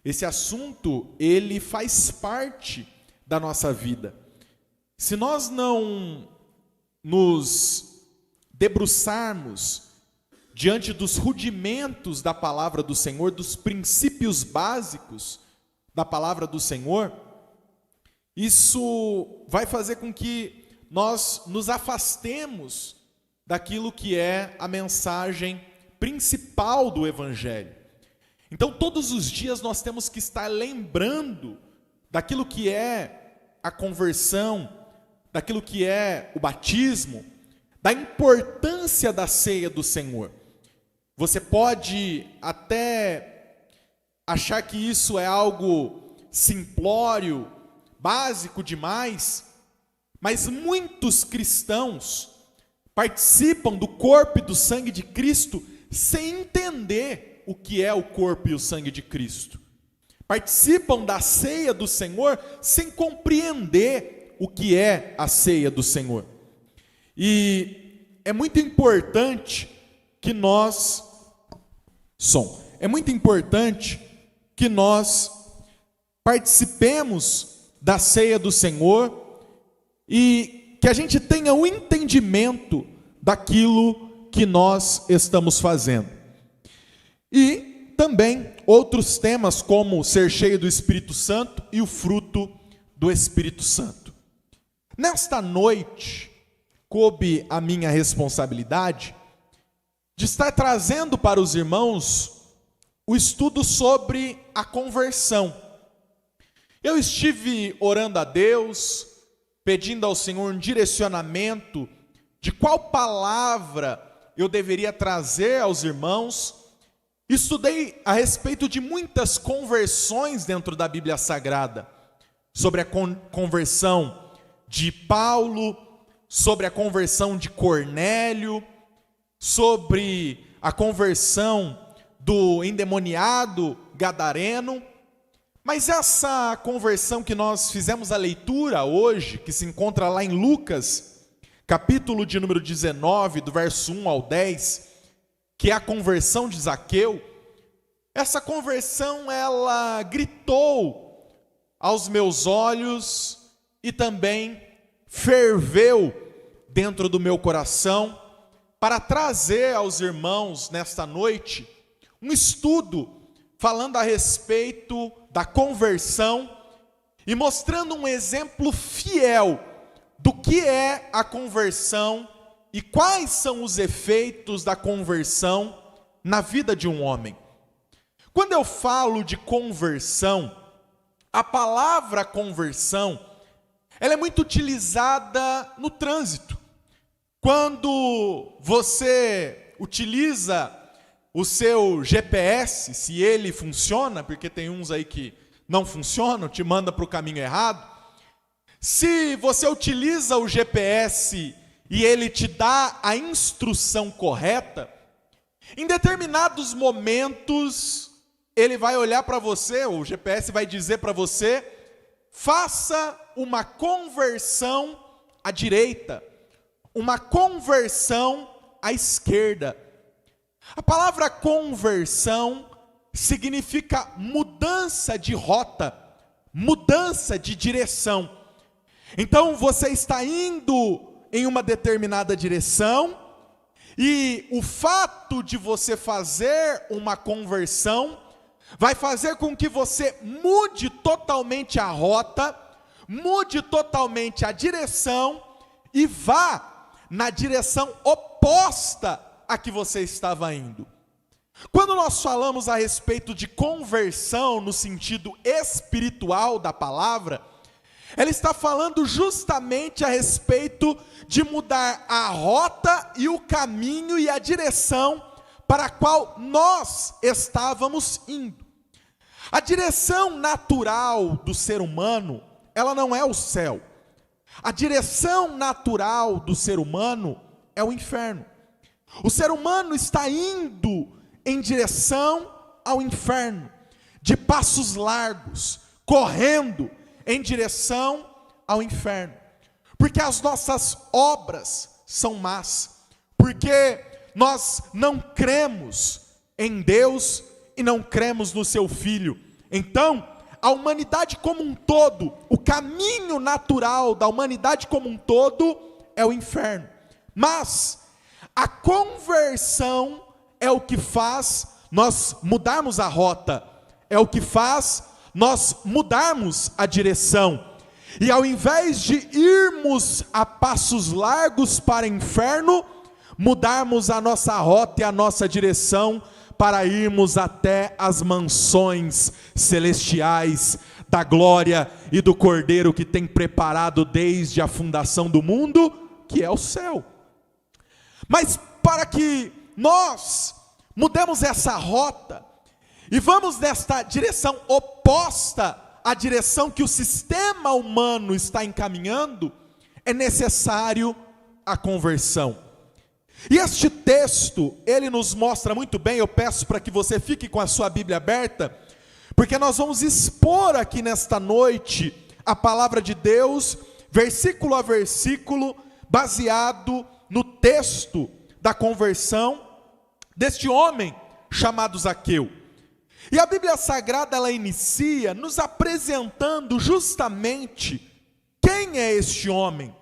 Esse assunto, ele faz parte da nossa vida. Se nós não nos debruçarmos diante dos rudimentos da palavra do Senhor, dos princípios básicos da palavra do Senhor, isso vai fazer com que nós nos afastemos daquilo que é a mensagem principal do Evangelho. Então, todos os dias nós temos que estar lembrando daquilo que é a conversão, daquilo que é o batismo, da importância da ceia do Senhor. Você pode até achar que isso é algo simplório, básico demais, mas muitos cristãos participam do corpo e do sangue de Cristo sem entender o que é o corpo e o sangue de Cristo. Participam da ceia do Senhor sem compreender o que é a ceia do Senhor. E é muito importante que nós participemos da ceia do Senhor e que a gente tenha o entendimento daquilo que nós estamos fazendo. E também outros temas como ser cheio do Espírito Santo e o fruto do Espírito Santo. Nesta noite, coube a minha responsabilidade de estar trazendo para os irmãos o estudo sobre a conversão. Eu estive orando a Deus, pedindo ao Senhor um direcionamento de qual palavra eu deveria trazer aos irmãos. Estudei a respeito de muitas conversões dentro da Bíblia Sagrada, sobre a conversão de Paulo, sobre a conversão de Cornélio, sobre a conversão do endemoniado gadareno. Mas essa conversão que nós fizemos a leitura hoje, que se encontra lá em Lucas, capítulo de número 19, do verso 1 ao 10, que é a conversão de Zaqueu, essa conversão ela gritou aos meus olhos e também ferveu dentro do meu coração para trazer aos irmãos nesta noite um estudo falando a respeito da conversão e mostrando um exemplo fiel do que é a conversão e quais são os efeitos da conversão na vida de um homem. Quando eu falo de conversão, a palavra conversão, ela é muito utilizada no trânsito. Quando você utiliza o seu GPS, se ele funciona, porque tem uns aí que não funcionam, te manda para o caminho errado. Se você utiliza o GPS e ele te dá a instrução correta, em determinados momentos ele vai olhar para você, o GPS vai dizer para você, faça uma conversão à direita, uma conversão à esquerda. A palavra conversão significa mudança de rota, mudança de direção. Então você está indo em uma determinada direção e o fato de você fazer uma conversão vai fazer com que você mude totalmente a rota, mude totalmente a direção e vá na direção oposta a que você estava indo. Quando nós falamos a respeito de conversão no sentido espiritual da palavra, ela está falando justamente a respeito de mudar a rota e o caminho e a direção para a qual nós estávamos indo. A direção natural do ser humano, ela não é o céu. A direção natural do ser humano é o inferno. O ser humano está indo em direção ao inferno, de passos largos, correndo em direção ao inferno. Porque as nossas obras são más, porque nós não cremos em Deus e não cremos no seu Filho. Então, a humanidade como um todo, o caminho natural da humanidade como um todo é o inferno. Mas a conversão é o que faz nós mudarmos a rota, é o que faz nós mudarmos a direção. E ao invés de irmos a passos largos para o inferno, mudarmos a nossa rota e a nossa direção para irmos até as mansões celestiais da glória e do Cordeiro que tem preparado desde a fundação do mundo, que é o céu. Mas para que nós mudemos essa rota e vamos nesta direção oposta à direção que o sistema humano está encaminhando, é necessário a conversão. E este texto, ele nos mostra muito bem, eu peço para que você fique com a sua Bíblia aberta, porque nós vamos expor aqui nesta noite a palavra de Deus, versículo a versículo, baseado no texto da conversão deste homem chamado Zaqueu. E a Bíblia Sagrada, ela inicia nos apresentando justamente quem é este homem,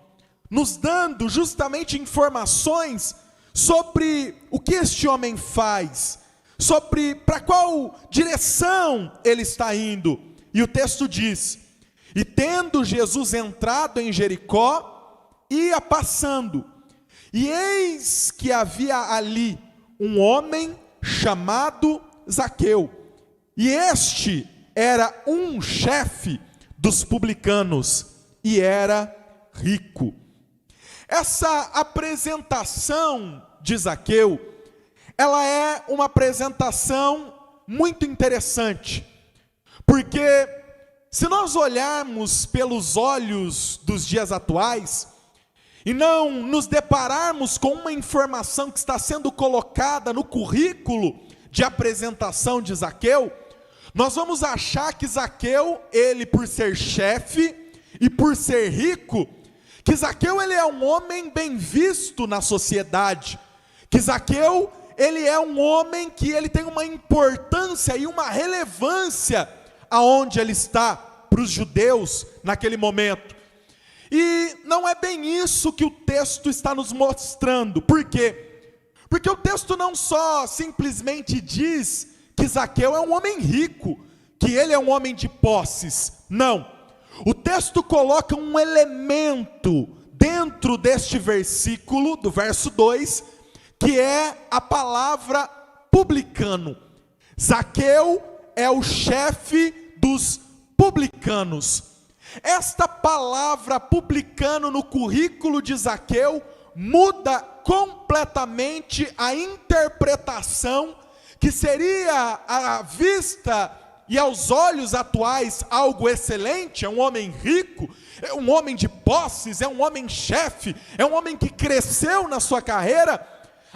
nos dando justamente informações sobre o que este homem faz, sobre para qual direção ele está indo. E o texto diz: e tendo Jesus entrado em Jericó, ia passando, e eis que havia ali um homem chamado Zaqueu, e este era um chefe dos publicanos, e era rico. Essa apresentação de Zaqueu, ela é uma apresentação muito interessante, porque se nós olharmos pelos olhos dos dias atuais, e não nos depararmos com uma informação que está sendo colocada no currículo de apresentação de Zaqueu, nós vamos achar que Zaqueu, ele por ser chefe e por ser rico, que Zaqueu ele é um homem bem visto na sociedade, que Zaqueu ele é um homem que ele tem uma importância e uma relevância aonde ele está para os judeus naquele momento. E não é bem isso que o texto está nos mostrando. Por quê? Porque o texto não só simplesmente diz que Zaqueu é um homem rico, que ele é um homem de posses. Não. O texto coloca um elemento dentro deste versículo, do verso 2, que é a palavra publicano. Zaqueu é o chefe dos publicanos. Esta palavra publicano no currículo de Zaqueu muda completamente a interpretação que seria à vista e aos olhos atuais algo excelente. É um homem rico, é um homem de posses, é um homem chefe, é um homem que cresceu na sua carreira.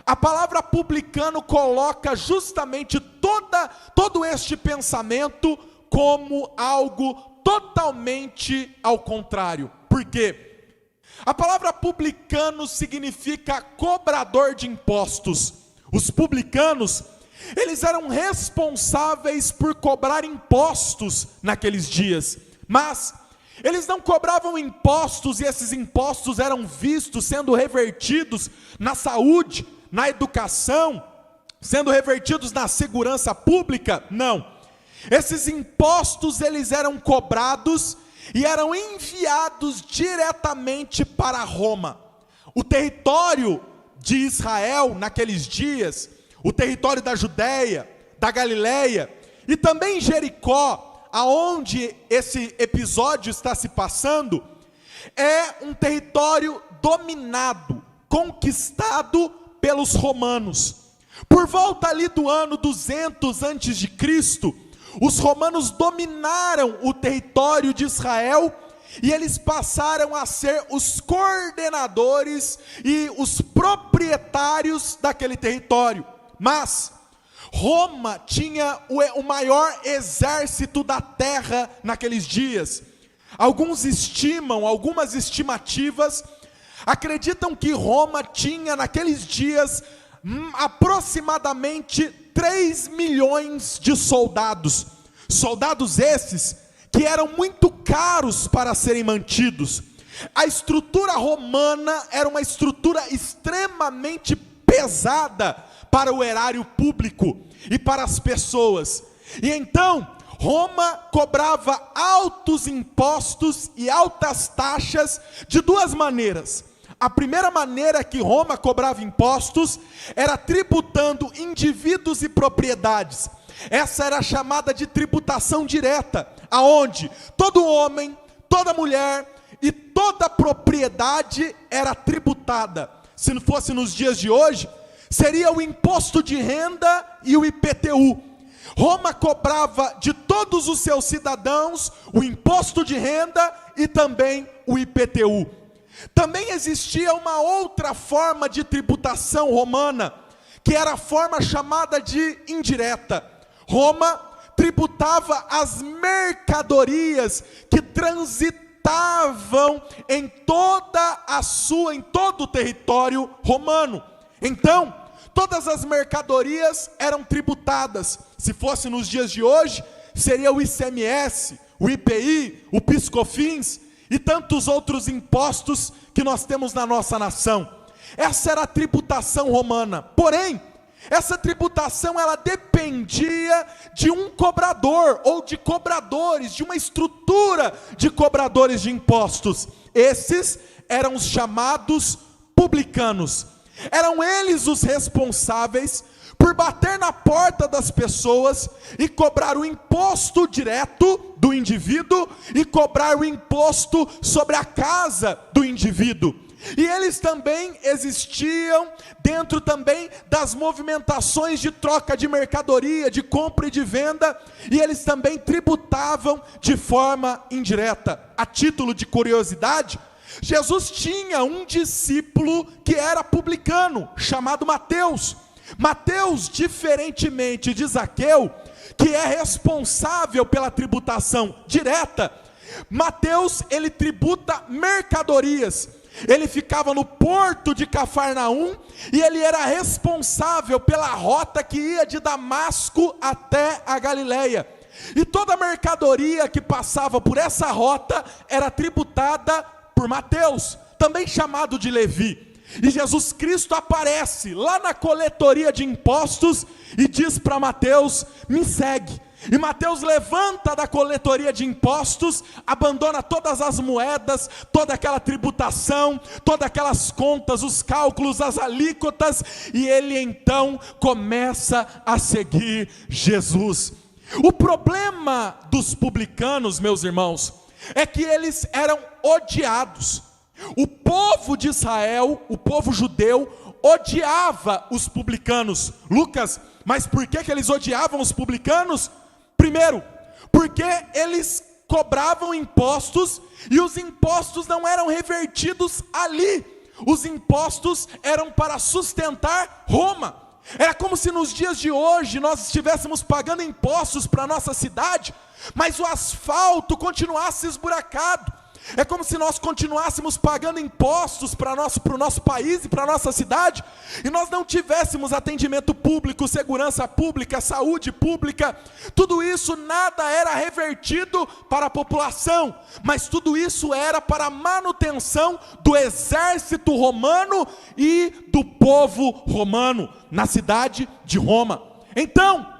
A palavra publicano coloca justamente todo este pensamento como algo totalmente ao contrário. Por quê? A palavra publicano significa cobrador de impostos. Os publicanos, eles eram responsáveis por cobrar impostos naqueles dias, mas eles não cobravam impostos, e esses impostos eram vistos sendo revertidos na saúde, na educação, sendo revertidos na segurança pública. Não. Esses impostos eles eram cobrados e eram enviados diretamente para Roma. O território de Israel naqueles dias, o território da Judéia, da Galileia e também Jericó, aonde esse episódio está se passando, é um território dominado, conquistado pelos romanos. Por volta ali do ano 200 antes de Cristo, os romanos dominaram o território de Israel e eles passaram a ser os coordenadores e os proprietários daquele território. Mas Roma tinha o maior exército da terra naqueles dias. Algumas estimativas acreditam que Roma tinha naqueles dias aproximadamente 3 milhões de soldados. Soldados esses que eram muito caros para serem mantidos. A estrutura romana era uma estrutura extremamente pesada para o erário público e para as pessoas. E então, Roma cobrava altos impostos e altas taxas de duas maneiras. A primeira maneira que Roma cobrava impostos era tributando indivíduos e propriedades. Essa era chamada de tributação direta, aonde todo homem, toda mulher e toda propriedade era tributada. Se não fosse nos dias de hoje, seria o imposto de renda e o IPTU. Roma cobrava de todos os seus cidadãos o imposto de renda e também o IPTU. Também existia uma outra forma de tributação romana, que era a forma chamada de indireta. Roma tributava as mercadorias que transitavam em todo o território romano. Então, todas as mercadorias eram tributadas. Se fosse nos dias de hoje, seria o ICMS, o IPI, o PIS/COFINS e tantos outros impostos que nós temos na nossa nação. Essa era a tributação romana. Porém, essa tributação ela dependia de um cobrador ou de cobradores, de uma estrutura de cobradores de impostos. Esses eram os chamados publicanos. Eram eles os responsáveis por bater na porta das pessoas e cobrar o imposto direto do indivíduo e cobrar o imposto sobre a casa do indivíduo. E eles também existiam dentro também das movimentações de troca de mercadoria, de compra e de venda, e eles também tributavam de forma indireta. A título de curiosidade, Jesus tinha um discípulo que era publicano, chamado Mateus. Mateus, diferentemente de Zaqueu, que é responsável pela tributação direta, Mateus, ele tributa mercadorias. Ele ficava no porto de Cafarnaum e ele era responsável pela rota que ia de Damasco até a Galileia. E toda a mercadoria que passava por essa rota era tributada por Mateus, também chamado de Levi. E Jesus Cristo aparece lá na coletoria de impostos e diz para Mateus: me segue. E Mateus levanta da coletoria de impostos, abandona todas as moedas, toda aquela tributação, todas aquelas contas, os cálculos, as alíquotas, e ele então começa a seguir Jesus. O problema dos publicanos, meus irmãos, é que eles eram odiados. O povo de Israel, o povo judeu, odiava os publicanos. Lucas, mas por que eles odiavam os publicanos? Primeiro, porque eles cobravam impostos e os impostos não eram revertidos ali. Os impostos eram para sustentar Roma. Era como se nos dias de hoje nós estivéssemos pagando impostos para a nossa cidade, mas o asfalto continuasse esburacado. É como se nós continuássemos pagando impostos para o nosso país e para a nossa cidade, e nós não tivéssemos atendimento público, segurança pública, saúde pública. Tudo isso nada era revertido para a população, mas tudo isso era para a manutenção do exército romano e do povo romano na cidade de Roma. Então,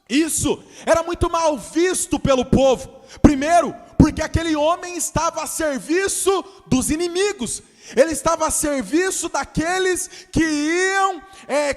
isso era muito mal visto pelo povo. Primeiro, porque aquele homem estava a serviço dos inimigos. Ele estava a serviço daqueles que iam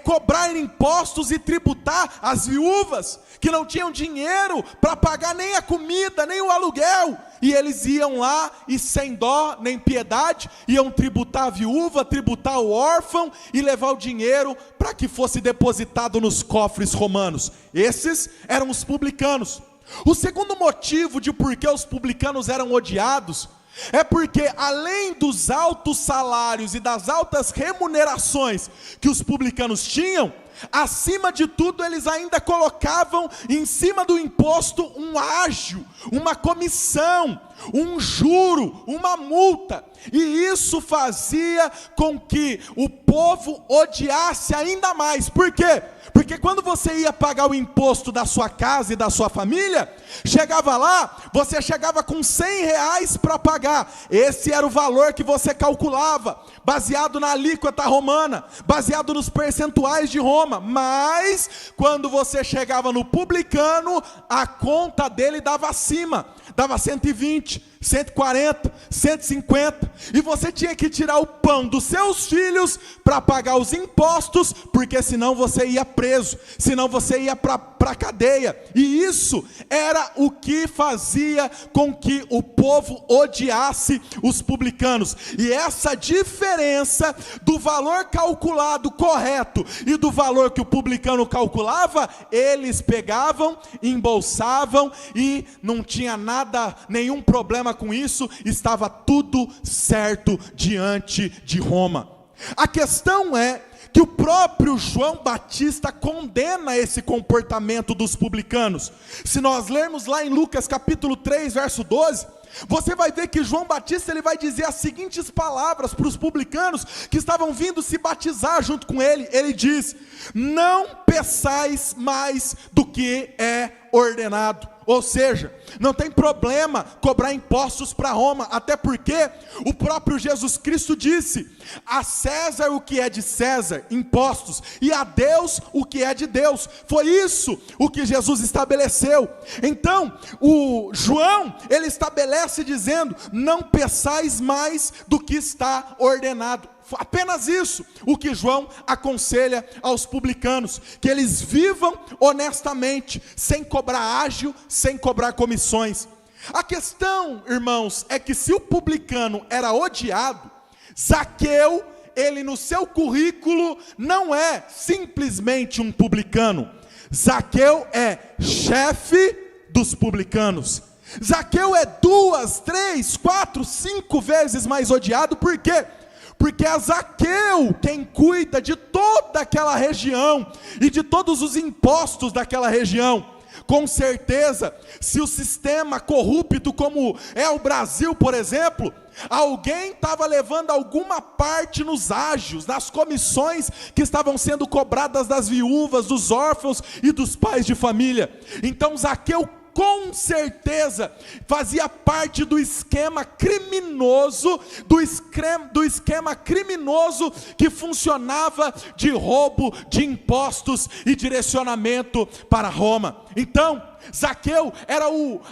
cobrar impostos e tributar as viúvas, que não tinham dinheiro para pagar nem a comida, nem o aluguel. E eles iam lá e sem dó nem piedade, iam tributar a viúva, tributar o órfão e levar o dinheiro para que fosse depositado nos cofres romanos. Esses eram os publicanos. O segundo motivo de por que os publicanos eram odiados é porque, além dos altos salários e das altas remunerações que os publicanos tinham, acima de tudo eles ainda colocavam em cima do imposto um ágio, uma comissão, um juro, uma multa. E isso fazia com que o povo odiasse ainda mais. Por quê? Porque quando você ia pagar o imposto da sua casa e da sua família, chegava lá, você chegava com R$100 para pagar. Esse era o valor que você calculava, baseado na alíquota romana, baseado nos percentuais de Roma. Mas, quando você chegava no publicano, a conta dele dava acima, dava 120, 140, 150, e você tinha que tirar o pão dos seus filhos para pagar os impostos, porque senão você ia preso, senão você ia para a cadeia. E isso era o que fazia com que o povo odiasse os publicanos. E essa diferença do valor calculado correto e do valor que o publicano calculava, eles pegavam, embolsavam, e não tinha nada, nenhum problema com isso, estava tudo certo diante de Roma. A questão é que o próprio João Batista condena esse comportamento dos publicanos. Se nós lermos lá em Lucas capítulo 3, verso 12, você vai ver que João Batista ele vai dizer as seguintes palavras para os publicanos que estavam vindo se batizar junto com ele. Ele diz: não peçais mais do que é ordenado. Ou seja, não tem problema cobrar impostos para Roma, até porque o próprio Jesus Cristo disse: a César o que é de César, impostos, e a Deus o que é de Deus. Foi isso o que Jesus estabeleceu. Então, o João, ele estabelece dizendo: não peçais mais do que está ordenado. Apenas isso o que João aconselha aos publicanos, que eles vivam honestamente, sem cobrar ágio, sem cobrar comissões. A questão, irmãos, é que se o publicano era odiado, Zaqueu, ele no seu currículo não é simplesmente um publicano. Zaqueu é chefe dos publicanos. Zaqueu é 2, 3, 4, 5 vezes mais odiado. Por quê? Porque é Zaqueu quem cuida de toda aquela região e de todos os impostos daquela região. Com certeza, se o sistema corrupto como é o Brasil, por exemplo, alguém estava levando alguma parte nos ágios, nas comissões que estavam sendo cobradas das viúvas, dos órfãos e dos pais de família. Então Zaqueu com certeza fazia parte do esquema criminoso, do esquema criminoso que funcionava de roubo de impostos e direcionamento para Roma. Então, Zaqueu era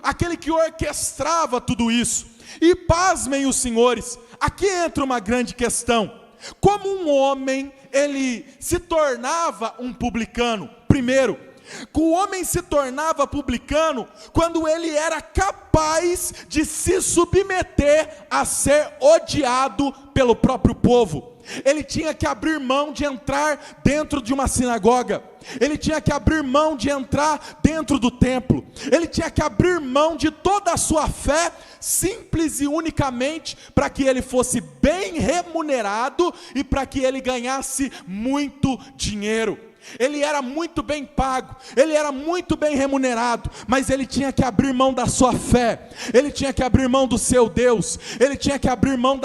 aquele que orquestrava tudo isso. E pasmem os senhores, aqui entra uma grande questão: como um homem, ele se tornava um publicano? Primeiro, o homem se tornava publicano quando ele era capaz de se submeter a ser odiado pelo próprio povo. Ele tinha que abrir mão de entrar dentro de uma sinagoga, ele tinha que abrir mão de entrar dentro do templo, ele tinha que abrir mão de toda a sua fé, simples e unicamente para que ele fosse bem remunerado e para que ele ganhasse muito dinheiro. Ele era muito bem pago, ele era muito bem remunerado, mas ele tinha que abrir mão da sua fé, ele tinha que abrir mão do seu Deus, ele tinha que abrir mão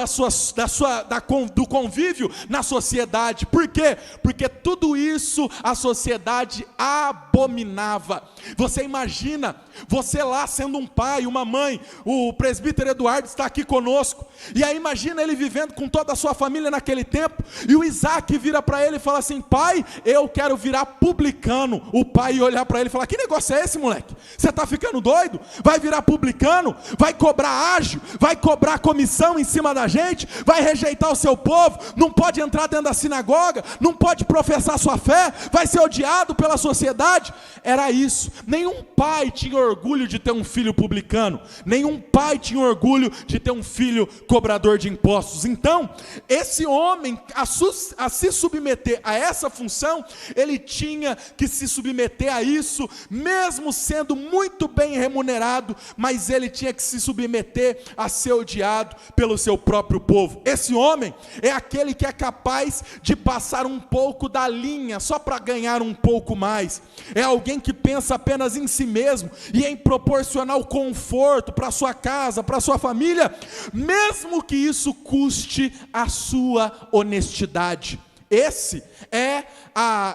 do convívio na sociedade. Por quê? Porque tudo isso a sociedade abominava. Você imagina, você lá sendo um pai, uma mãe, o presbítero Eduardo está aqui conosco, e aí imagina ele vivendo com toda a sua família naquele tempo, e o Isaac vira para ele e fala assim: pai, eu quero virar publicano. O pai ia olhar para ele e falar: que negócio é esse, moleque? Você está ficando doido? Vai virar publicano? Vai cobrar ágio? Vai cobrar comissão em cima da gente? Vai rejeitar o seu povo? Não pode entrar dentro da sinagoga? Não pode professar sua fé? Vai ser odiado pela sociedade? Era isso. Nenhum pai tinha orgulho de ter um filho publicano, nenhum pai tinha orgulho de ter um filho cobrador de impostos. Então, esse homem, a se submeter a essa função, ele tinha que se submeter a isso, mesmo sendo muito bem remunerado, mas ele tinha que se submeter a ser odiado pelo seu próprio povo. Esse homem é aquele que é capaz de passar um pouco da linha, só para ganhar um pouco mais. É alguém que pensa apenas em si mesmo, e em proporcionar o conforto para sua casa, para sua família, mesmo que isso custe a sua honestidade.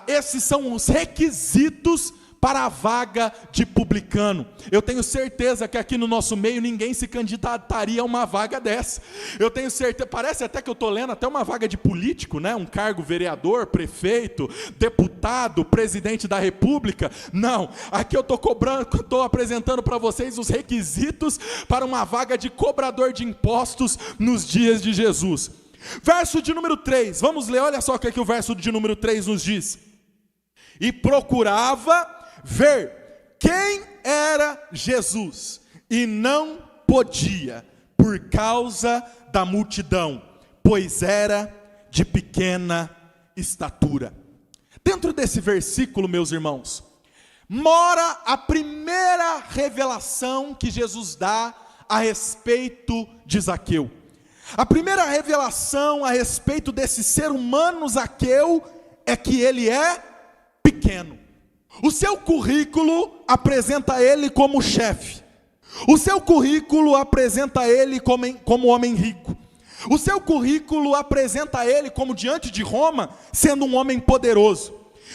Esses são os requisitos para a vaga de publicano. Eu tenho certeza que aqui no nosso meio ninguém se candidataria a uma vaga dessa. Eu tenho certeza, parece até que eu estou lendo até uma vaga de político, né? Um cargo vereador, prefeito, deputado, presidente da república. Não, aqui eu estou apresentando para vocês os requisitos para uma vaga de cobrador de impostos nos dias de Jesus. Verso de número 3, vamos ler, olha só o que o verso de número 3 nos diz. E procurava ver quem era Jesus, e não podia, por causa da multidão, pois era de pequena estatura. Dentro desse versículo, meus irmãos, mora a primeira revelação que Jesus dá a respeito de Zaqueu. A primeira revelação a respeito desse ser humano Zaqueu é que ele é pequeno. O seu currículo apresenta ele como chefe. O seu currículo apresenta ele como homem rico. O seu currículo apresenta ele como diante de Roma, sendo um homem poderoso.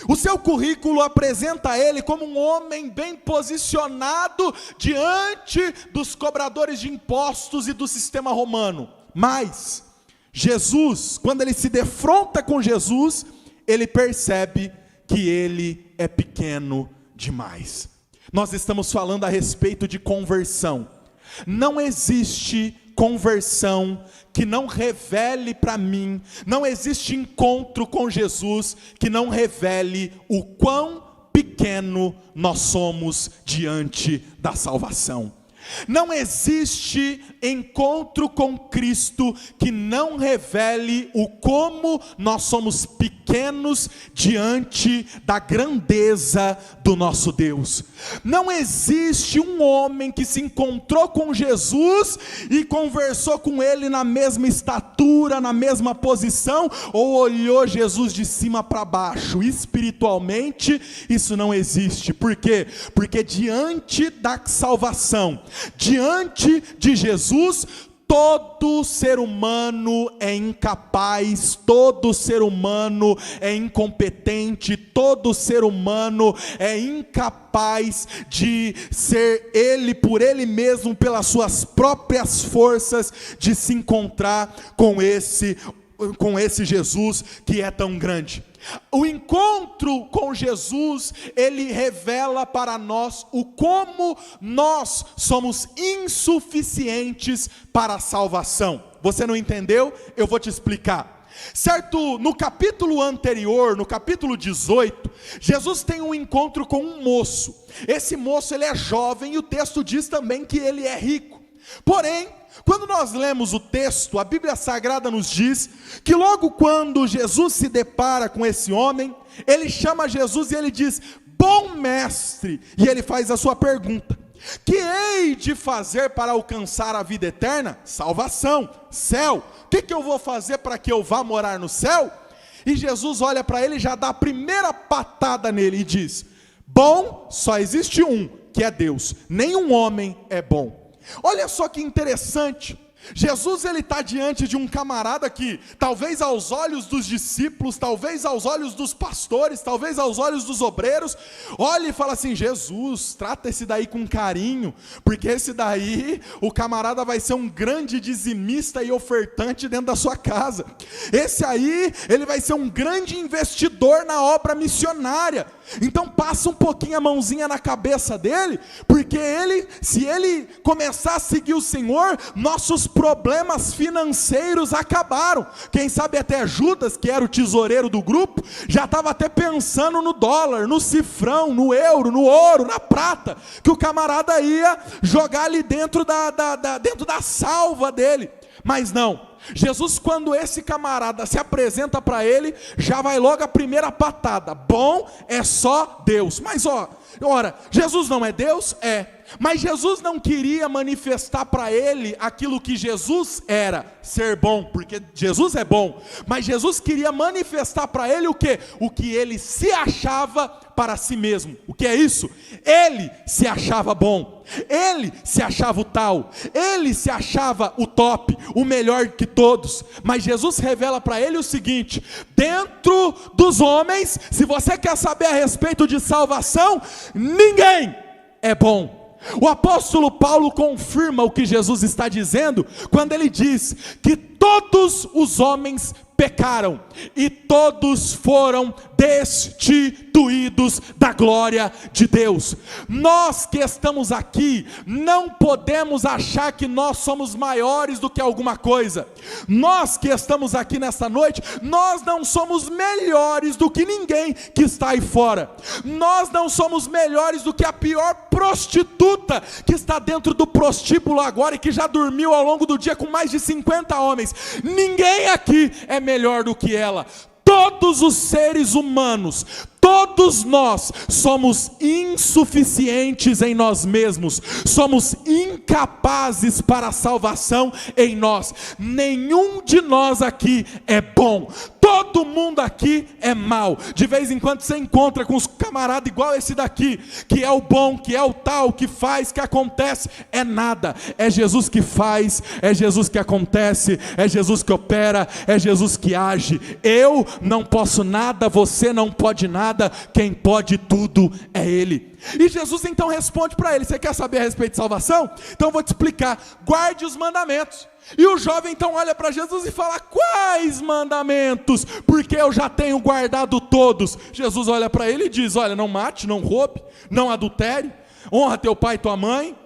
O seu currículo apresenta ele como um homem bem posicionado diante dos cobradores de impostos e do sistema romano. Mas Jesus, quando ele se defronta com Jesus, ele percebe que ele é pequeno demais. Nós estamos falando a respeito de conversão. Não existe conversão que não revele para mim, não existe encontro com Jesus que não revele o quão pequeno nós somos diante da salvação. Não existe encontro com Cristo que não revele o como nós somos pequenos diante da grandeza do nosso Deus. Não existe um homem que se encontrou com Jesus e conversou com ele na mesma estatura, na mesma posição, ou olhou Jesus de cima para baixo. Espiritualmente, isso não existe. Por quê? Porque diante da salvação, diante de Jesus, todo ser humano é incapaz, todo ser humano é incompetente, todo ser humano é incapaz de ser ele por ele mesmo, pelas suas próprias forças, de se encontrar com esse Jesus que é tão grande. O encontro com Jesus, ele revela para nós o como nós somos insuficientes para a salvação. Você não entendeu? Eu vou te explicar. Certo, no capítulo anterior, no capítulo 18, Jesus tem um encontro com um moço. Esse moço, ele é jovem e o texto diz também que ele é rico. Porém, quando nós lemos o texto, a Bíblia Sagrada nos diz que logo quando Jesus se depara com esse homem, ele chama Jesus e ele diz: bom mestre, e ele faz a sua pergunta: que hei de fazer para alcançar a vida eterna? Salvação, céu. O que eu vou fazer para que eu vá morar no céu? E Jesus olha para ele e já dá a primeira patada nele e diz: bom, só existe um, que é Deus. Nenhum homem é bom. Olha só que interessante, Jesus ele está diante de um camarada que, talvez aos olhos dos discípulos, talvez aos olhos dos pastores, talvez aos olhos dos obreiros, olha e fala assim: Jesus, trata esse daí com carinho, porque esse daí, o camarada vai ser um grande dizimista e ofertante dentro da sua casa. Esse aí, ele vai ser um grande investidor na obra missionária. Então passa um pouquinho a mãozinha na cabeça dele, porque ele, se ele começar a seguir o Senhor, nossos problemas financeiros acabaram. Quem sabe até Judas, que era o tesoureiro do grupo, já estava até pensando no dólar, no cifrão, no euro, no ouro, na prata, que o camarada ia jogar ali dentro da salva dele. Mas não, Jesus, quando esse camarada se apresenta para ele, já vai logo a primeira patada: bom é só Deus. Mas ora, Jesus não é Deus? É. Mas Jesus não queria manifestar para ele aquilo que Jesus era, ser bom, porque Jesus é bom. Mas Jesus queria manifestar para ele o quê? O que ele se achava para si mesmo. O que é isso? Ele se achava bom, ele se achava o tal, ele se achava o top, o melhor que todos. Mas Jesus revela para ele o seguinte: dentro dos homens, se você quer saber a respeito de salvação, ninguém é bom. O apóstolo Paulo confirma o que Jesus está dizendo quando ele diz que todos os homens pecaram e todos foram destituídos da glória de Deus. Nós que estamos aqui não podemos achar que nós somos maiores do que alguma coisa. Nós que estamos aqui nesta noite, nós não somos melhores do que ninguém que está aí fora. Nós não somos melhores do que a pior prostituta que está dentro do prostíbulo agora e que já dormiu ao longo do dia com mais de 50 homens. Ninguém aqui é melhor do que ela. Todos os seres humanos, todos nós somos insuficientes em nós mesmos, somos incapazes para a salvação em nós. Nenhum de nós aqui é bom, todo mundo aqui é mau. De vez em quando você encontra com os camaradas igual esse daqui, que é o bom, que é o tal, que faz, que acontece. É nada, é Jesus que faz, é Jesus que acontece, é Jesus que opera, é Jesus que age. Eu não posso nada, você não pode nada, quem pode tudo é Ele. E Jesus então responde para ele: você quer saber a respeito de salvação? Então eu vou te explicar, guarde os mandamentos. E o jovem então olha para Jesus e fala: quais mandamentos? Porque eu já tenho guardado todos. Jesus olha para ele e diz: olha, não mate, não roube, não adultere, honra teu pai e tua mãe,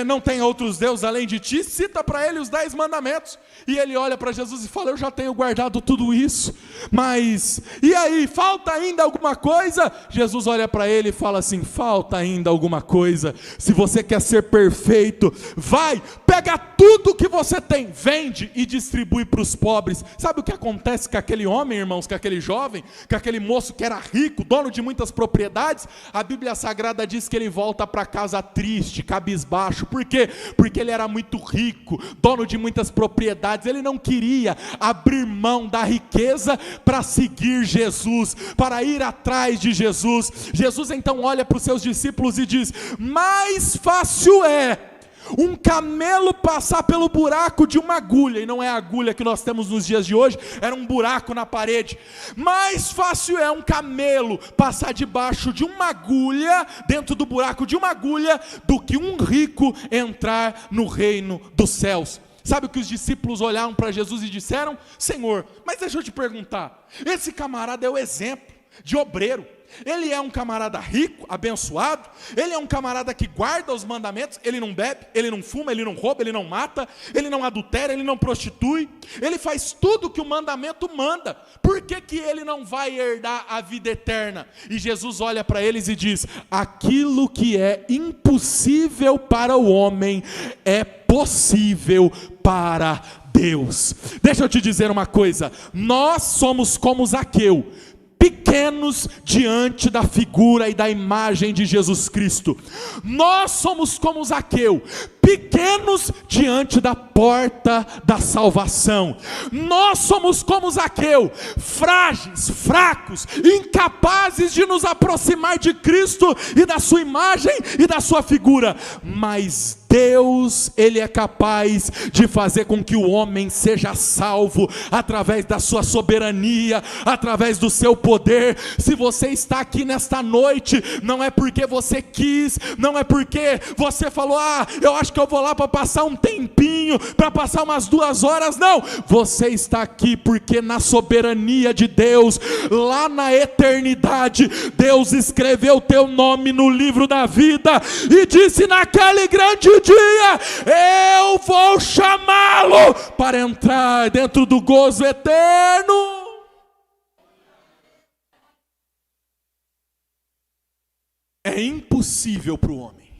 não tem outros deuses além de ti. Cita para ele os 10 mandamentos. E ele olha para Jesus e fala: eu já tenho guardado tudo isso, mas e aí, falta ainda alguma coisa? Jesus olha para ele e fala assim: falta ainda alguma coisa. Se você quer ser perfeito, vai, pega tudo que você tem, vende e distribui para os pobres. Sabe o que acontece com aquele homem, irmãos, com aquele jovem, com aquele moço que era rico, dono de muitas propriedades? A Bíblia Sagrada diz que ele volta para casa triste, cabisbaixo. Por quê? Porque ele era muito rico, dono de muitas propriedades. Ele não queria abrir mão da riqueza para seguir Jesus, para ir atrás de Jesus. Jesus então olha para os seus discípulos e diz: mais fácil é um camelo passar pelo buraco de uma agulha, e não é a agulha que nós temos nos dias de hoje, era um buraco na parede. Mais fácil é um camelo passar debaixo de uma agulha, dentro do buraco de uma agulha, do que um rico entrar no reino dos céus. Sabe o que os discípulos olharam para Jesus e disseram? Senhor, mas deixa eu te perguntar, esse camarada é o exemplo de obreiro. Ele é um camarada rico, abençoado, ele é um camarada que guarda os mandamentos, ele não bebe, ele não fuma, ele não rouba, ele não mata, ele não adultera, ele não prostitui, ele faz tudo que o mandamento manda. Por que que ele não vai herdar a vida eterna? E Jesus olha para eles e diz: aquilo que é impossível para o homem é possível para Deus. Deixa eu te dizer uma coisa, nós somos como Zaqueu, pequenos diante da figura e da imagem de Jesus Cristo. Nós somos como Zaqueu, pequenos diante da porta da salvação. Nós somos como Zaqueu, frágeis, fracos, incapazes de nos aproximar de Cristo e da sua imagem e da sua figura. Mas Deus, Ele é capaz de fazer com que o homem seja salvo através da sua soberania, através do seu poder. Se você está aqui nesta noite, não é porque você quis, não é porque você falou: eu acho que eu vou lá para passar um tempinho, para passar umas 2 horas. Não, você está aqui porque na soberania de Deus, lá na eternidade, Deus escreveu teu nome no livro da vida e disse: naquele grande dia eu vou chamá-lo para entrar dentro do gozo eterno. É impossível para o homem,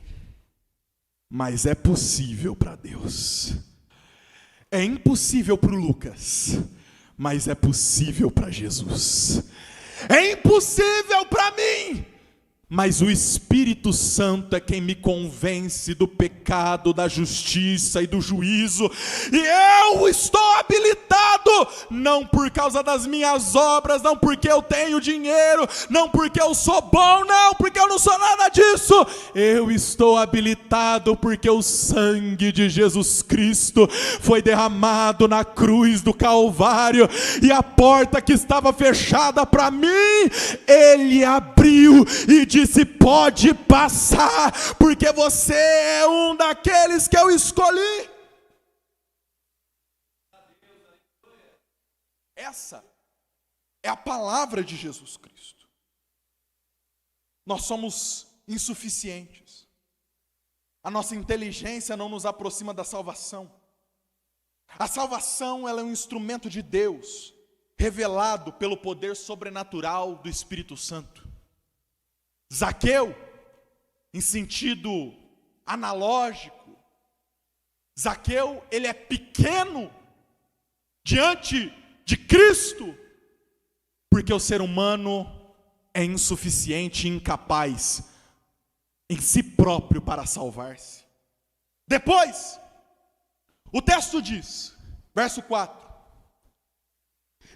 mas é possível para Deus. É impossível para o Lucas, mas é possível para Jesus. É impossível para mim, mas o Espírito Santo é quem me convence do pecado, da justiça e do juízo, e eu estou habilitado, não por causa das minhas obras, não porque eu tenho dinheiro, não porque eu sou bom, não, porque eu não sou nada disso, eu estou habilitado porque o sangue de Jesus Cristo foi derramado na cruz do Calvário, e a porta que estava fechada para mim, Ele abriu e disse: pode passar, porque você é um daqueles que eu escolhi. Essa é a palavra de Jesus Cristo. Nós somos insuficientes. A nossa inteligência não nos aproxima da salvação. A salvação, ela é um instrumento de Deus, revelado pelo poder sobrenatural do Espírito Santo. Zaqueu, em sentido analógico, Zaqueu, ele é pequeno diante de Cristo, porque o ser humano é insuficiente e incapaz em si próprio para salvar-se. Depois, o texto diz, verso 4: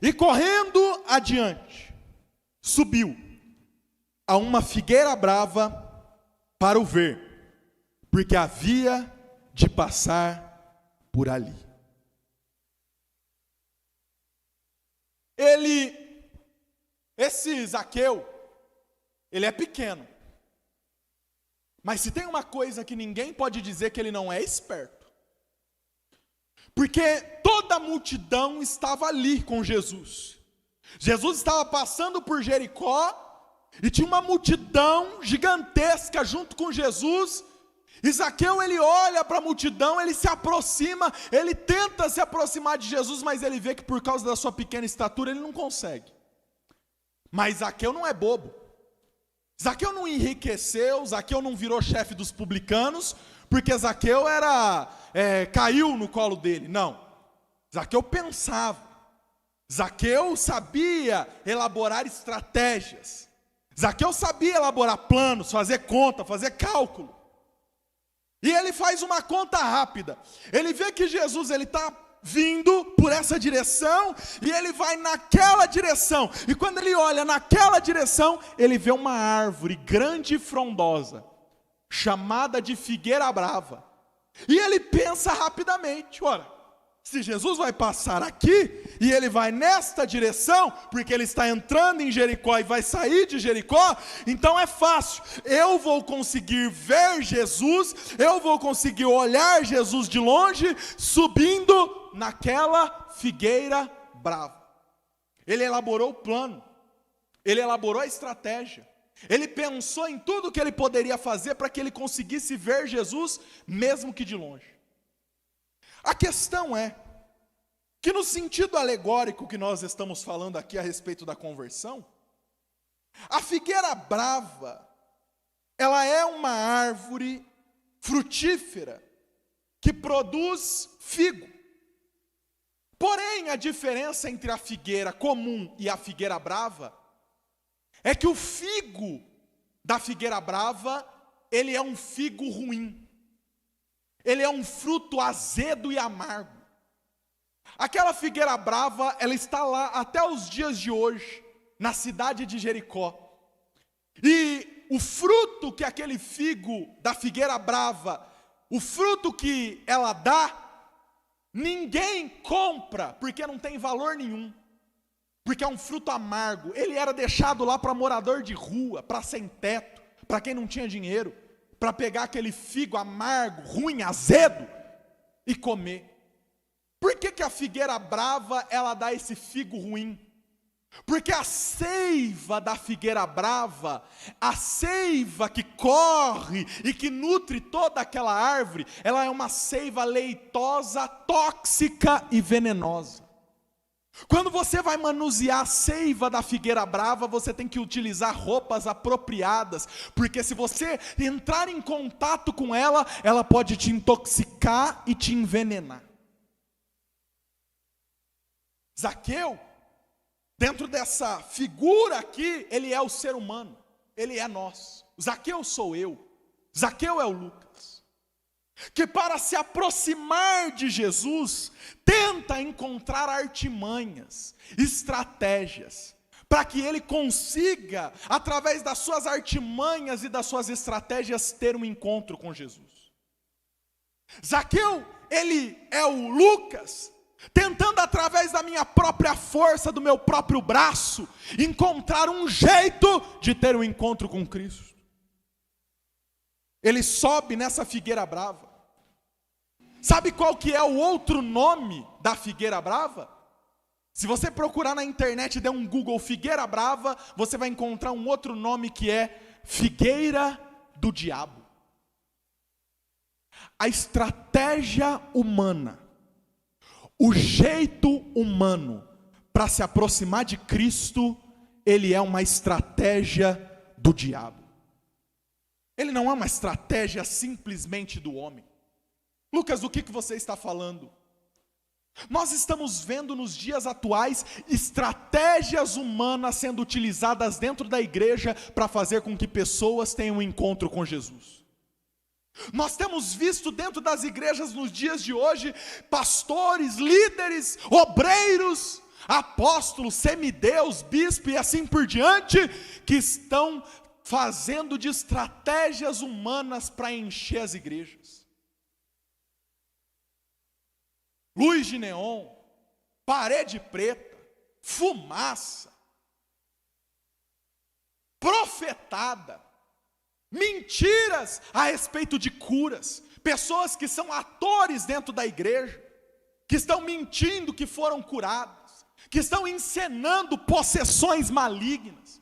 e correndo adiante, subiu a uma figueira brava para o ver, porque havia de passar por ali. Esse Zaqueu, ele é pequeno, mas se tem uma coisa que ninguém pode dizer que ele não é esperto, porque toda a multidão estava ali com Jesus. Jesus estava passando por Jericó, e tinha uma multidão gigantesca junto com Jesus, e Zaqueu, ele olha para a multidão, ele se aproxima, ele tenta se aproximar de Jesus, mas ele vê que por causa da sua pequena estatura, ele não consegue. Mas Zaqueu não é bobo, Zaqueu não enriqueceu, Zaqueu não virou chefe dos publicanos, porque Zaqueu caiu no colo dele, não. Zaqueu pensava, Zaqueu sabia elaborar estratégias, Zaqueu sabia elaborar planos, fazer conta, fazer cálculo. E ele faz uma conta rápida. Ele vê que Jesus está vindo por essa direção, e ele vai naquela direção. E quando ele olha naquela direção, ele vê uma árvore grande e frondosa, chamada de figueira brava. E ele pensa rapidamente, ora, se Jesus vai passar aqui, e ele vai nesta direção, porque ele está entrando em Jericó e vai sair de Jericó, então é fácil, eu vou conseguir ver Jesus, eu vou conseguir olhar Jesus de longe, subindo naquela figueira brava. Ele elaborou o plano, ele elaborou a estratégia, ele pensou em tudo que ele poderia fazer para que ele conseguisse ver Jesus, mesmo que de longe. A questão é que no sentido alegórico que nós estamos falando aqui a respeito da conversão, a figueira brava, ela é uma árvore frutífera que produz figo. Porém, a diferença entre a figueira comum e a figueira brava é que o figo da figueira brava, ele é um figo ruim. Ele é um fruto azedo e amargo. Aquela figueira brava, ela está lá até os dias de hoje, na cidade de Jericó. E o fruto que aquele figo da figueira brava, o fruto que ela dá, ninguém compra, porque não tem valor nenhum. Porque é um fruto amargo. Ele era deixado lá para morador de rua, para sem teto, para quem não tinha dinheiro, para pegar aquele figo amargo, ruim, azedo, e comer. Por que a figueira brava, ela dá esse figo ruim? Porque a seiva da figueira brava, a seiva que corre e que nutre toda aquela árvore, ela é uma seiva leitosa, tóxica e venenosa. Quando você vai manusear a seiva da figueira brava, você tem que utilizar roupas apropriadas, porque se você entrar em contato com ela, ela pode te intoxicar e te envenenar. Zaqueu, dentro dessa figura aqui, ele é o ser humano. ele é nós. Zaqueu sou eu. Zaqueu é o Lucas. Que para se aproximar de Jesus, tenta encontrar artimanhas, estratégias, para que ele consiga, através das suas artimanhas e das suas estratégias, ter um encontro com Jesus. Zaqueu, ele é o Lucas, tentando através da minha própria força, do meu próprio braço, encontrar um jeito de ter um encontro com Cristo. Ele sobe nessa figueira brava. Sabe qual que é o outro nome da figueira brava? Se você procurar na internet e der um Google figueira brava, você vai encontrar um outro nome que é figueira do diabo. A estratégia humana, o jeito humano para se aproximar de Cristo, ele é uma estratégia do diabo. Ele não é uma estratégia simplesmente do homem. Lucas, do que você está falando? Nós estamos vendo nos dias atuais estratégias humanas sendo utilizadas dentro da igreja para fazer com que pessoas tenham um encontro com Jesus. Nós temos visto dentro das igrejas nos dias de hoje, pastores, líderes, obreiros, apóstolos, semideus, bispo e assim por diante, que estão fazendo de estratégias humanas para encher as igrejas. Luz de neon, parede preta, fumaça, profetada, mentiras a respeito de curas, pessoas que são atores dentro da igreja, que estão mentindo que foram curados, que estão encenando possessões malignas.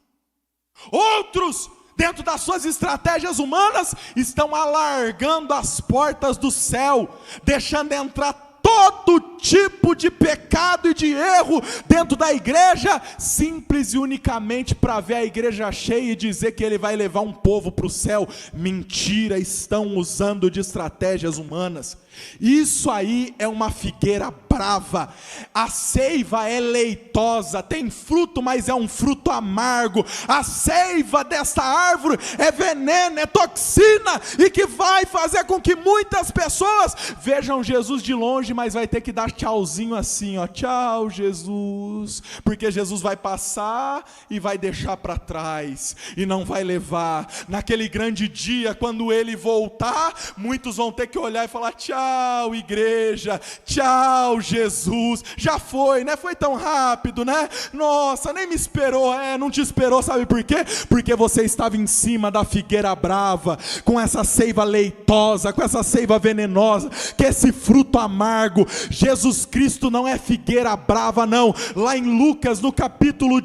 Outros, dentro das suas estratégias humanas, estão alargando as portas do céu, deixando entrar todo tipo de pecado e de erro dentro da igreja, simples e unicamente para ver a igreja cheia e dizer que ele vai levar um povo para o céu. Mentira, estão usando de estratégias humanas. Isso aí é uma figueira brava. A seiva é leitosa, tem fruto, mas é um fruto amargo. A seiva desta árvore é veneno, é toxina, e que vai fazer com que muitas pessoas vejam Jesus de longe, mas vai ter que dar tchauzinho assim, ó, tchau Jesus, porque Jesus vai passar e vai deixar para trás, e não vai levar. Naquele grande dia, quando ele voltar, muitos vão ter que olhar e falar: tchau igreja, tchau Jesus, já foi, né? Foi tão rápido, né? Nossa, nem me esperou. Não te esperou, sabe por quê? Porque você estava em cima da figueira brava, com essa seiva leitosa, com essa seiva venenosa, que esse fruto amargo. Jesus Cristo não é figueira brava, não. Lá em Lucas, no capítulo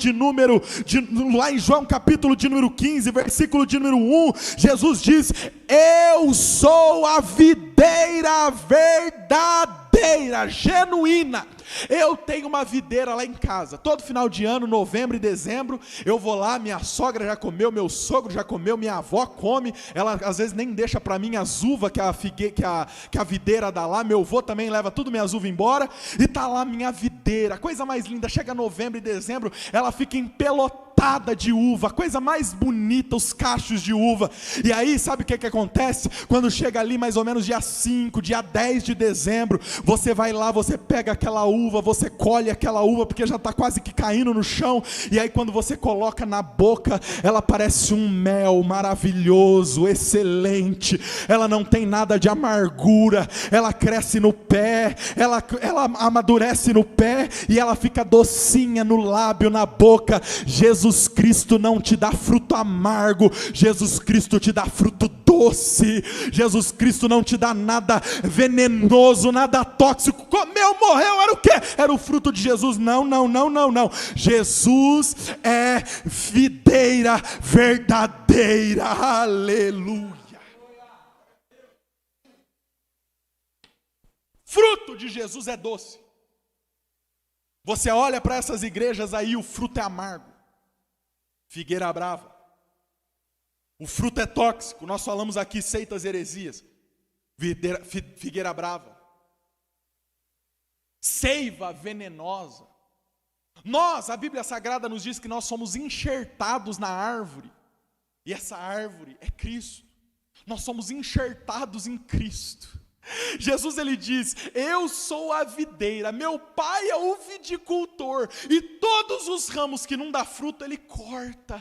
lá em João capítulo de número 15, versículo de número 1, Jesus diz: eu sou a videira verdadeira, genuína. Eu tenho uma videira lá em casa. Todo final de ano, novembro e dezembro, eu vou lá, minha sogra já comeu, meu sogro já comeu, minha avó come. Ela às vezes nem deixa para mim as uvas que a videira dá lá. Meu avô também leva tudo minhas uvas embora. E tá lá minha videira, coisa mais linda. Chega novembro e dezembro, ela fica empelotada de uva, coisa mais bonita, os cachos de uva. E aí, sabe o que acontece? Quando chega ali mais ou menos dia 5, dia 10 de dezembro, você vai lá, você pega aquela uva, você colhe aquela uva, porque já está quase que caindo no chão, e aí quando você coloca na boca, ela parece um mel maravilhoso, excelente, ela não tem nada de amargura, ela cresce no pé, ela amadurece no pé, e ela fica docinha no lábio, na boca. Jesus Cristo não te dá fruto amargo, Jesus Cristo te dá fruto doce. Jesus Cristo não te dá nada venenoso, nada tóxico. Comeu, morreu, era o quê? Era o fruto de Jesus. Não. Jesus é videira verdadeira. Aleluia. Fruto de Jesus é doce. Você olha para essas igrejas aí, o fruto é amargo. Figueira brava. O fruto é tóxico. Nós falamos aqui seitas, heresias. Figueira brava. Seiva venenosa. A Bíblia Sagrada nos diz que nós somos enxertados na árvore. E essa árvore é Cristo. Nós somos enxertados em Cristo. Jesus, ele diz: eu sou a videira, meu pai é o viticultor, e todos os ramos que não dá fruto, ele corta.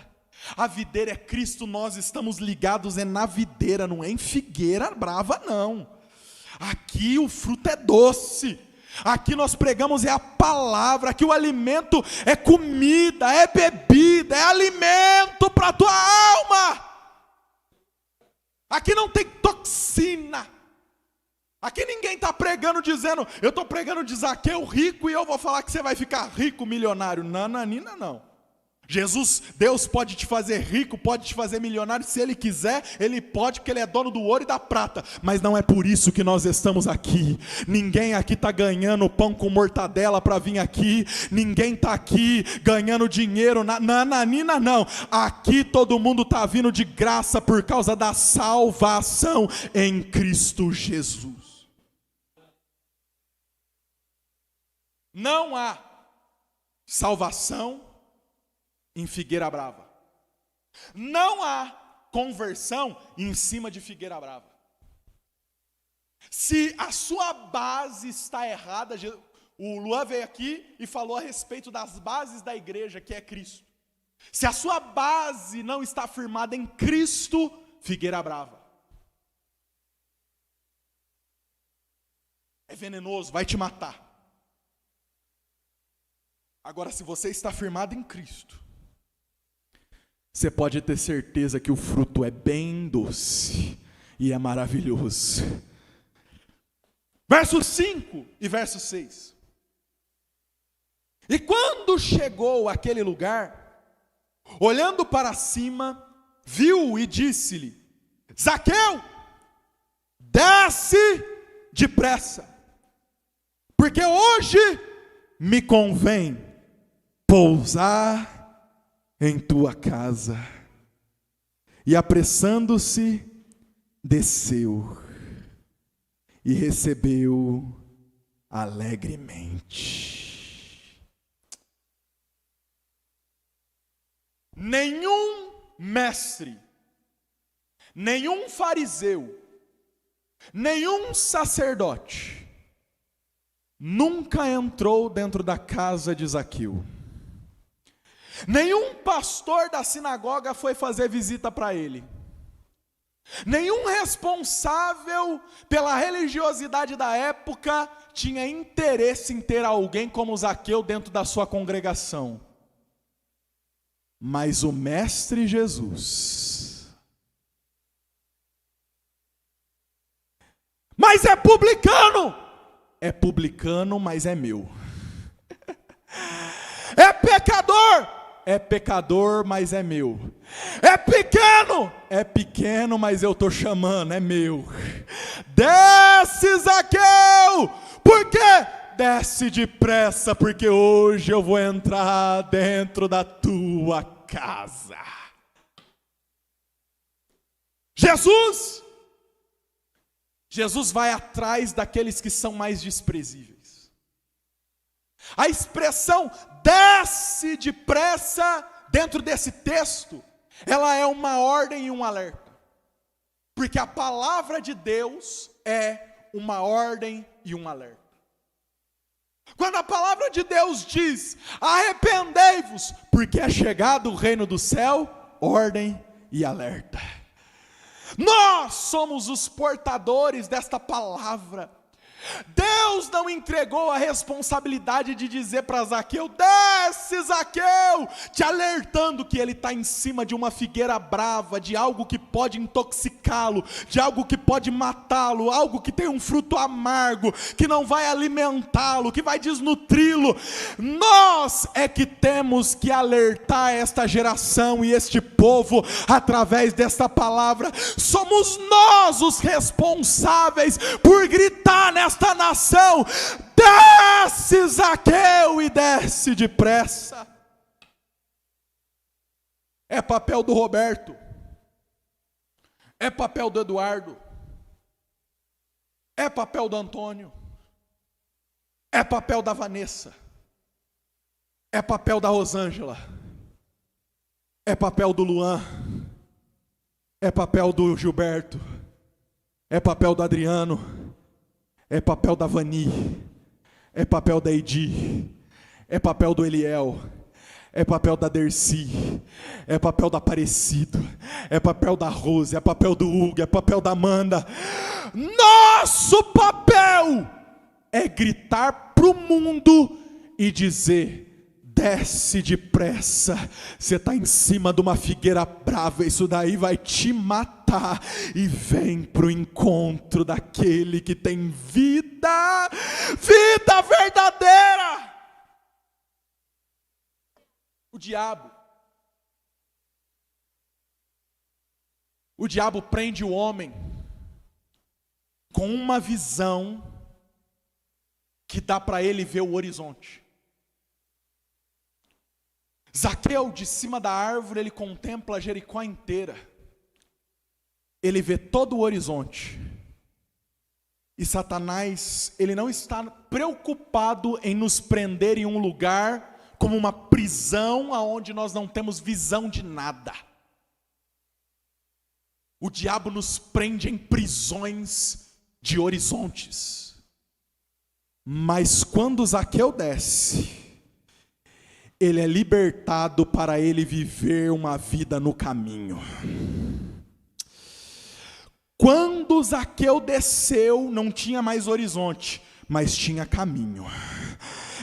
A videira é Cristo, nós estamos ligados na videira, não é em figueira brava não. Aqui o fruto é doce, aqui nós pregamos é a palavra, aqui o alimento é comida, é bebida, é alimento para a tua alma. Aqui não tem toxina. Aqui ninguém está pregando dizendo, eu estou pregando de Zaqueu rico e eu vou falar que você vai ficar rico, milionário. Nananina não. Jesus, Deus pode te fazer rico, pode te fazer milionário, se Ele quiser, Ele pode, porque Ele é dono do ouro e da prata, mas não é por isso que nós estamos aqui. Ninguém aqui está ganhando pão com mortadela para vir aqui, ninguém está aqui ganhando dinheiro, nananina não, aqui todo mundo está vindo de graça por causa da salvação em Cristo Jesus. Não há salvação em figueira brava. Não há conversão em cima de figueira brava. Se a sua base está errada, o Luan veio aqui e falou a respeito das bases da igreja, que é Cristo. Se a sua base não está firmada em Cristo, figueira brava. É venenoso, vai te matar. Agora, se você está firmado em Cristo, você pode ter certeza que o fruto é bem doce e é maravilhoso. Verso 5 e verso 6. E quando chegou àquele lugar, olhando para cima, viu e disse-lhe: Zaqueu, desce depressa, porque hoje me convém pousar em tua casa. E apressando-se, desceu e recebeu alegremente. Nenhum mestre, nenhum fariseu, nenhum sacerdote nunca entrou dentro da casa de Zaqueu. Nenhum pastor da sinagoga foi fazer visita para ele. Nenhum responsável pela religiosidade da época tinha interesse em ter alguém como Zaqueu dentro da sua congregação. Mas o Mestre Jesus, mas é publicano, mas é meu. É pecador, mas é meu. É pequeno, mas eu estou chamando, é meu. Desce, Zaqueu, por quê? Desce depressa, porque hoje eu vou entrar dentro da tua casa. Jesus vai atrás daqueles que são mais desprezíveis. A expressão desce depressa, dentro desse texto, ela é uma ordem e um alerta. Porque a palavra de Deus é uma ordem e um alerta. Quando a palavra de Deus diz, arrependei-vos, porque é chegado o reino do céu, ordem e alerta. Nós somos os portadores desta palavra. Deus não entregou a responsabilidade de dizer para Zaqueu, desce, Zaqueu, te alertando que ele está em cima de uma figueira brava, de algo que pode intoxicá-lo, de algo que pode matá-lo, algo que tem um fruto amargo, que não vai alimentá-lo, que vai desnutri-lo. Nós é que temos que alertar esta geração e este povo através desta palavra. Somos nós os responsáveis por gritar nesta nação, desce, Zaqueu, e desce depressa. É papel do Roberto, é papel do Eduardo, é papel do Antônio, é papel da Vanessa, é papel da Rosângela, é papel do Luan, É papel do Gilberto, é papel do Adriano, é papel da Vani, é papel da Edi, é papel do Eliel, é papel da Dercy, é papel da Aparecido, é papel da Rose, é papel do Hugo, é papel da Amanda. Nosso papel é gritar para o mundo e dizer: desce depressa, você está em cima de uma figueira brava, isso daí vai te matar, e vem para o encontro daquele que tem vida, vida verdadeira. O diabo prende o homem com uma visão que dá para ele ver o horizonte. Zaqueu, de cima da árvore, ele contempla Jericó inteira. Ele vê todo o horizonte. E Satanás, ele não está preocupado em nos prender em um lugar como uma prisão aonde nós não temos visão de nada. O diabo nos prende em prisões de horizontes. Mas quando Zaqueu desce, ele é libertado para ele viver uma vida no caminho. Quando Zaqueu desceu, não tinha mais horizonte, mas tinha caminho.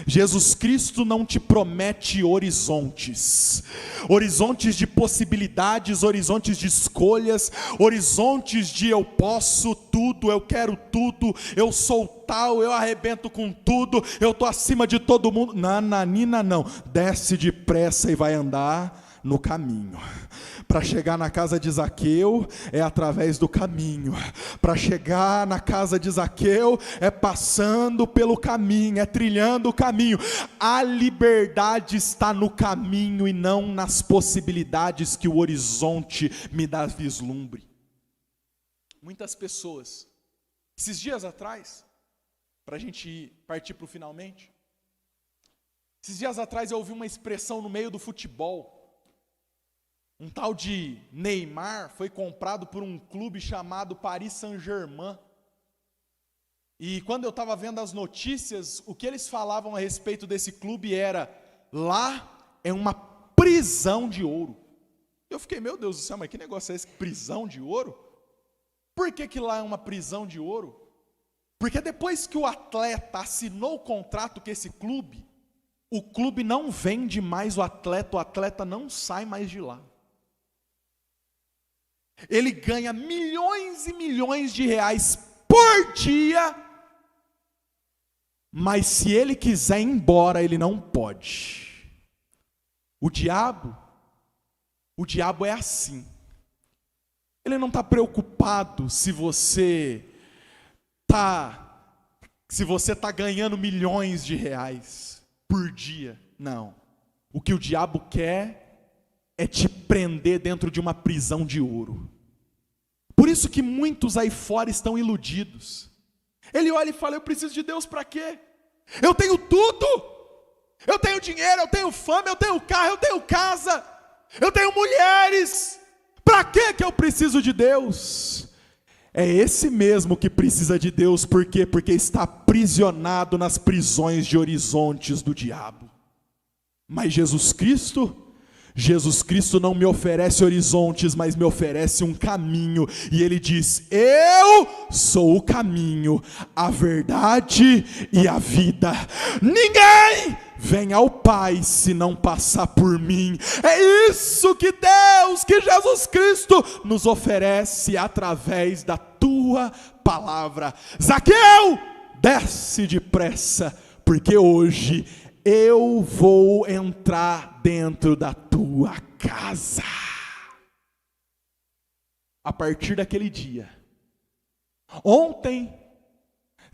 Jesus Cristo não te promete horizontes, horizontes de possibilidades, horizontes de escolhas, horizontes de eu posso tudo, eu quero tudo, eu sou tal, eu arrebento com tudo, eu estou acima de todo mundo. Nananina não, desce depressa e vai andar no caminho. Para chegar na casa de Zaqueu é através do caminho. Para chegar na casa de Zaqueu é passando pelo caminho, é trilhando o caminho. A liberdade está no caminho e não nas possibilidades que o horizonte me dá vislumbre. Muitas pessoas, esses dias atrás, para a gente partir para o finalmente, esses dias atrás eu ouvi uma expressão no meio do futebol. Um tal de Neymar foi comprado por um clube chamado Paris Saint-Germain. E quando eu estava vendo as notícias, o que eles falavam a respeito desse clube era: lá é uma prisão de ouro. Eu fiquei, meu Deus do céu, mas que negócio é esse? Prisão de ouro? Por que lá é uma prisão de ouro? Porque depois que o atleta assinou o contrato com esse clube, o clube não vende mais o atleta não sai mais de lá. Ele ganha milhões e milhões de reais por dia, mas se ele quiser ir embora, ele não pode. O diabo é assim. Ele não está preocupado se você está ganhando milhões de reais por dia. Não. O que o diabo quer é te prender dentro de uma prisão de ouro. Por isso que muitos aí fora estão iludidos. Ele olha e fala: eu preciso de Deus para quê? Eu tenho tudo. Eu tenho dinheiro, eu tenho fama, eu tenho carro, eu tenho casa, eu tenho mulheres. Para que eu preciso de Deus? É esse mesmo que precisa de Deus. Por quê? Porque está aprisionado nas prisões de horizontes do diabo. Mas Jesus Cristo não me oferece horizontes, mas me oferece um caminho. E Ele diz: eu sou o caminho, a verdade e a vida. Ninguém vem ao Pai se não passar por mim. É isso que Jesus Cristo nos oferece através da tua palavra. Zaqueu, desce depressa, porque hoje eu vou entrar dentro da tua casa. A partir daquele dia, ontem,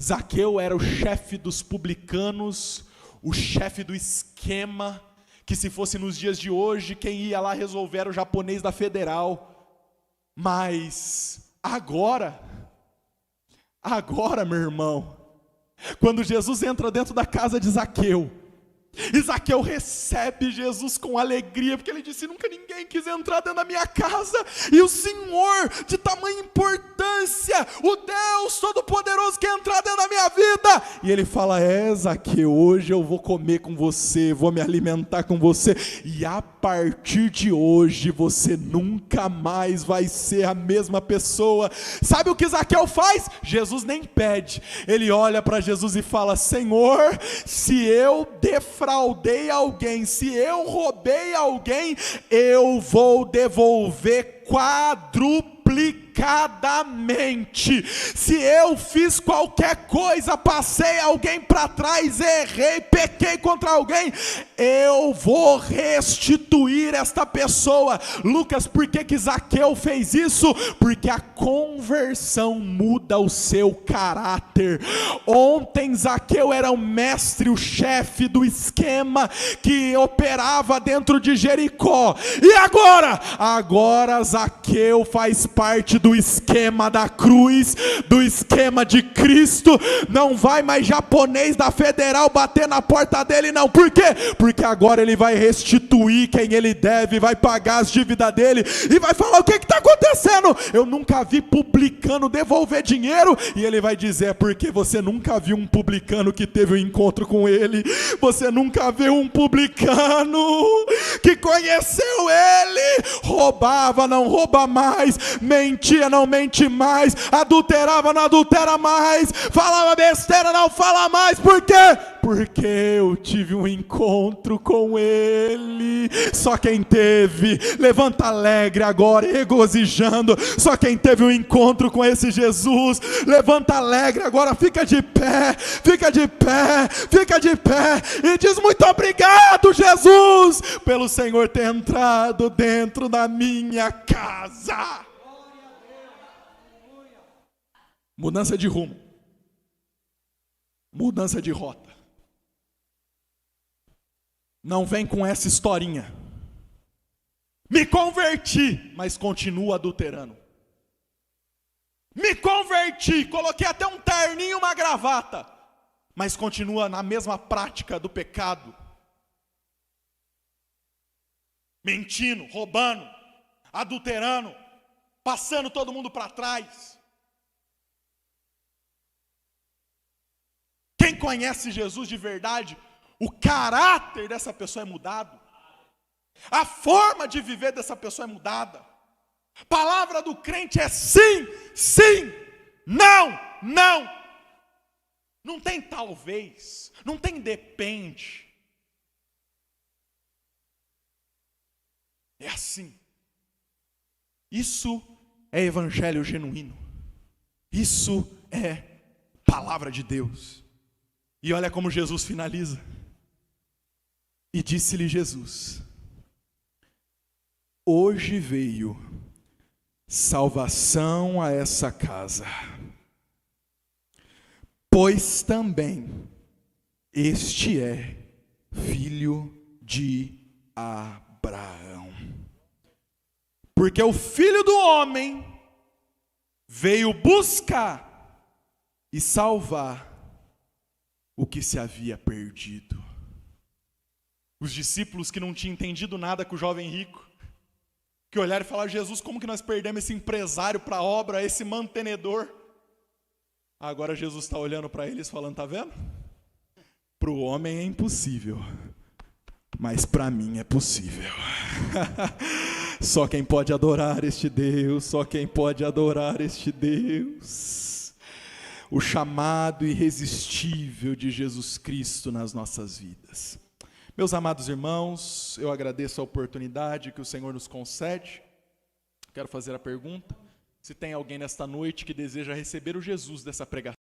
Zaqueu era o chefe dos publicanos, o chefe do esquema, que se fosse nos dias de hoje, quem ia lá resolver era o japonês da federal. Mas agora, meu irmão, quando Jesus entra dentro da casa de Zaqueu, E Zaqueu recebe Jesus com alegria, porque ele disse: nunca ninguém quis entrar dentro da minha casa, e o Senhor de tamanha importância, o Deus Todo-Poderoso, quer entrar dentro da minha vida. E ele fala: Zaqueu, hoje eu vou comer com você, vou me alimentar com você, e a partir de hoje você nunca mais vai ser a mesma pessoa. Sabe o que Zaqueu faz? Jesus nem pede, ele olha para Jesus e fala: Senhor, se eu defraudei alguém, se eu roubei alguém, eu vou devolver quadruplicadamente. Se eu fiz qualquer coisa, passei alguém para trás, errei, pequei contra alguém, eu vou restituir esta pessoa. Lucas, por que Zaqueu fez isso? Porque a conversão muda o seu caráter. Ontem Zaqueu era o mestre, o chefe do esquema que operava dentro de Jericó, e agora Zaqueu faz parte do esquema da cruz, do esquema de Cristo. Não vai mais japonês da federal bater na porta dele, não. Por quê? Porque agora ele vai restituir quem ele deve, vai pagar as dívidas dele, e vai falar: o que está acontecendo? Eu nunca vi publicano devolver dinheiro. E ele vai dizer: é porque você nunca viu um publicano que teve um encontro com ele, você nunca viu um publicano que conheceu ele. Roubava, não rouba mais, mentia, não mente mais, adulterava, não adultera mais, falava besteira, não fala mais. Por quê? Porque eu tive um encontro com ele. Só quem teve, levanta alegre agora, regozijando. Só quem teve um encontro com esse Jesus, levanta alegre agora, fica de pé, fica de pé, fica de pé, e diz: muito obrigado, Jesus, pelo Senhor ter entrado dentro da minha casa. Mudança de rumo, mudança de rota. Não vem com essa historinha: me converti, mas continuo adulterando. Me converti, coloquei até um terninho, uma gravata, mas continua na mesma prática do pecado. Mentindo, roubando, adulterando, passando todo mundo para trás. Quem conhece Jesus de verdade, o caráter dessa pessoa é mudado, a forma de viver dessa pessoa é mudada. A palavra do crente é sim, sim, não, não. Não tem talvez, não tem depende. É assim. Isso é evangelho genuíno. Isso é palavra de Deus. E olha como Jesus finaliza. E disse-lhe Jesus: hoje veio salvação a essa casa, pois também este é filho de Abraão. Porque o Filho do Homem veio buscar e salvar o que se havia perdido. Os discípulos que não tinham entendido nada com o jovem rico, que olharam e falaram: Jesus, como que nós perdemos esse empresário para a obra, esse mantenedor? Agora Jesus está olhando para eles falando: tá vendo? Para o homem é impossível, mas para mim é possível. Só quem pode adorar este Deus, só quem pode adorar este Deus. O chamado irresistível de Jesus Cristo nas nossas vidas. Meus amados irmãos, eu agradeço a oportunidade que o Senhor nos concede. Quero fazer a pergunta: se tem alguém nesta noite que deseja receber o Jesus dessa pregação.